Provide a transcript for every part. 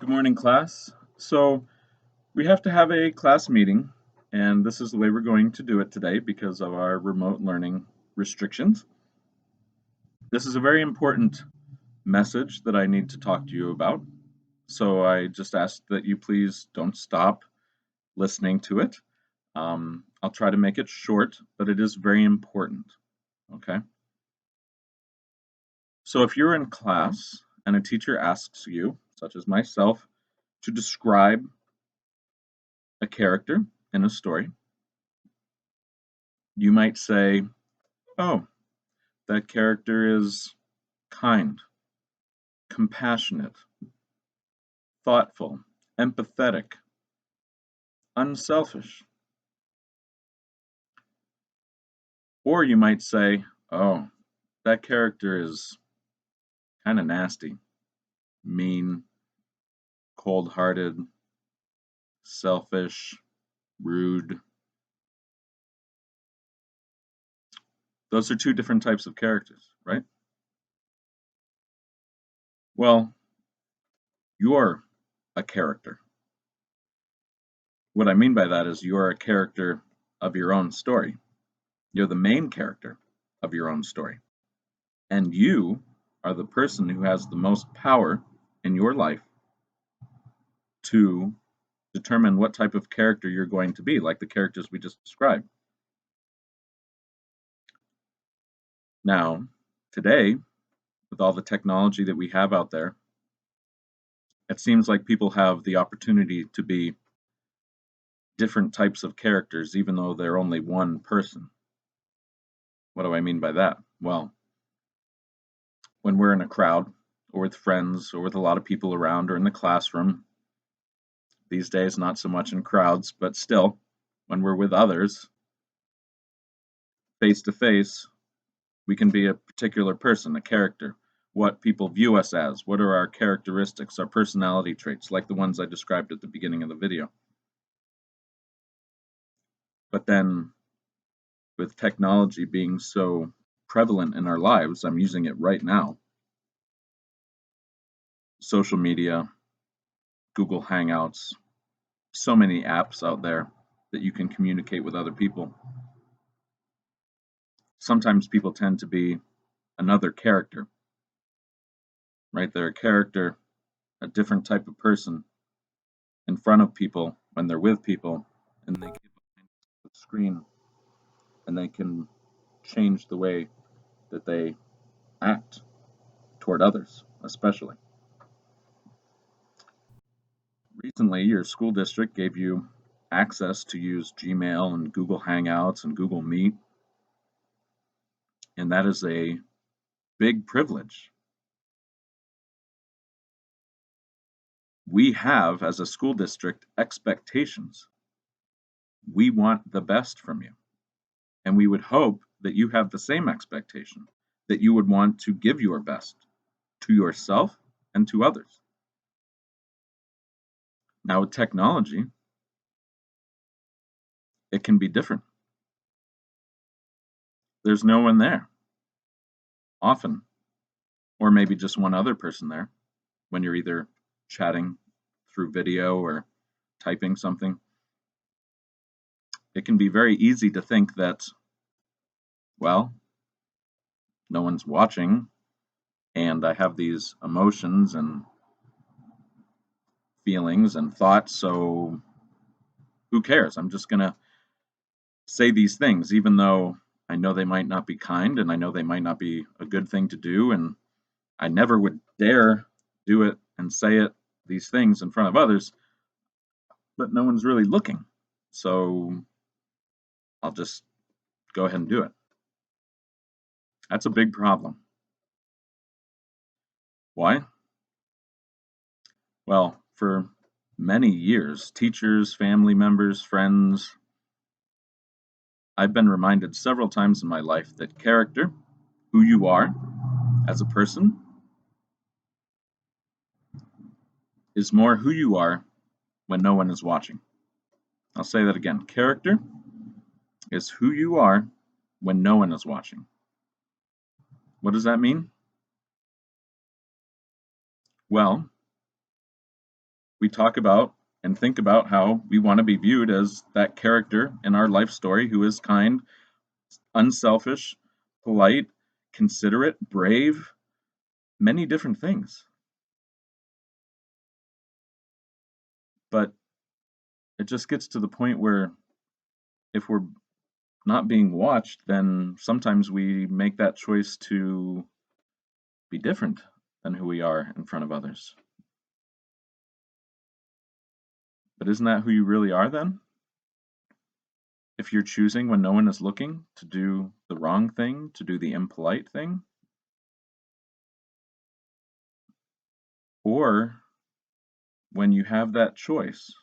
Good morning, class. So we have to have a class meeting, and this is the way we're going to do it today because of our remote learning restrictions. This is a very important message that I need to talk to you about. So I just ask that you please don't stop listening to it. I'll try to make it short, but it is very important. Okay. So if you're in class and a teacher asks you, such as myself, to describe a character in a story, you might say, oh, that character is kind, compassionate, thoughtful, empathetic, unselfish. Or you might say, oh, that character is kind of nasty, mean, cold hearted, selfish, rude. Those are two different types of characters, right? Well, you're a character. What I mean by that is you're a character of your own story. You're the main character of your own story. And you are the person who has the most power in your life to determine what type of character you're going to be, like the characters we just described. Now, today, with all the technology that we have out there, it seems like people have the opportunity to be different types of characters, even though they're only one person. What do I mean by that? Well, when we're in a crowd, or with friends, or with a lot of people around, or in the classroom, these days not so much in crowds, but still, when we're with others, face to face, we can be a particular person, a character, what people view us as, what are our characteristics, our personality traits, like the ones I described at the beginning of the video. But then, with technology being so prevalent in our lives, I'm using it right now. Social media, Google Hangouts, so many apps out there that you can communicate with other people. Sometimes people tend to be another character, right? They're a character, a different type of person in front of people when they're with people, and they get behind the screen and they can change the way that they act toward others, especially. Recently, your school district gave you access to use Gmail and Google Hangouts and Google Meet, and that is a big privilege. We have, as a school district, expectations. We want the best from you, and we would hope that you have the same expectation, that you would want to give your best to yourself and to others. Now, with technology, it can be different. There's no one there, often, or maybe just one other person there when you're either chatting through video or typing something. It can be very easy to think that, well, no one's watching, and I have these emotions and feelings and thoughts, so who cares? I'm just going to say these things, even though I know they might not be kind and I know they might not be a good thing to do, and I never would dare do it and say these things in front of others, but no one's really looking. So I'll just go ahead and do it. That's a big problem. Why? Well, for many years, teachers, family members, friends, I've been reminded several times in my life that character, who you are as a person, is more who you are when no one is watching. I'll say that again. Character is who you are when no one is watching. What does that mean? Well, we talk about and think about how we want to be viewed as that character in our life story who is kind, unselfish, polite, considerate, brave, many different things. But it just gets to the point where if we're not being watched, then sometimes we make that choice to be different than who we are in front of others. But isn't that who you really are then? If you're choosing when no one is looking to do the wrong thing, to do the impolite thing, or when you have that choice,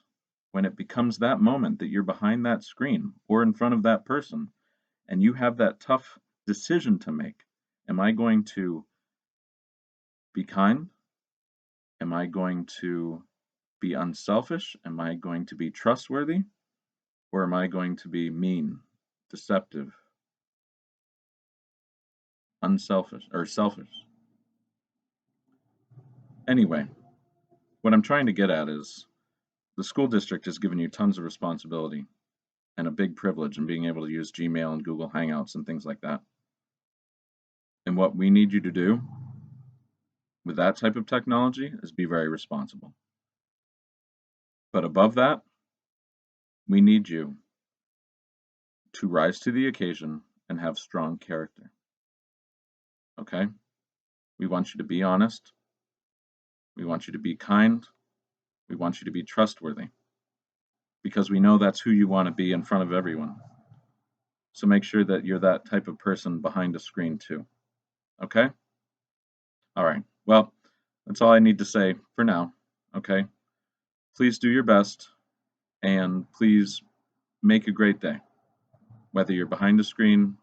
when it becomes that moment that you're behind that screen or in front of that person, and you have that tough decision to make. Am I going to be kind? Am I going to be unselfish? Am I going to be trustworthy? Or am I going to be mean, deceptive, unselfish, or selfish? Anyway, what I'm trying to get at is the school district has given you tons of responsibility and a big privilege in being able to use Gmail and Google Hangouts and things like that. And what we need you to do with that type of technology is be very responsible. But above that, we need you to rise to the occasion and have strong character. Okay? We want you to be honest. We want you to be kind. We want you to be trustworthy. Because we know that's who you want to be in front of everyone. So make sure that you're that type of person behind a screen too. Okay? All right. Well, that's all I need to say for now. Okay? Please do your best and please make a great day. Whether you're behind a screen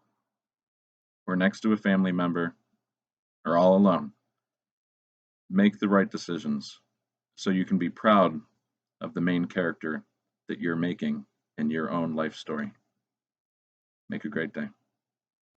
or next to a family member or all alone, make the right decisions so you can be proud of the main character that you're making in your own life story. Make a great day.